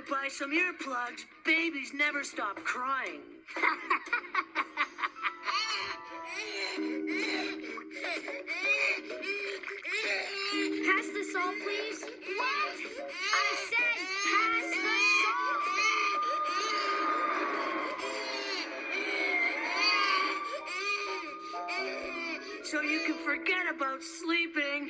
better buy some earplugs. Babies never stop crying. Pass the salt, please. What? I said pass the salt. So you can forget about sleeping.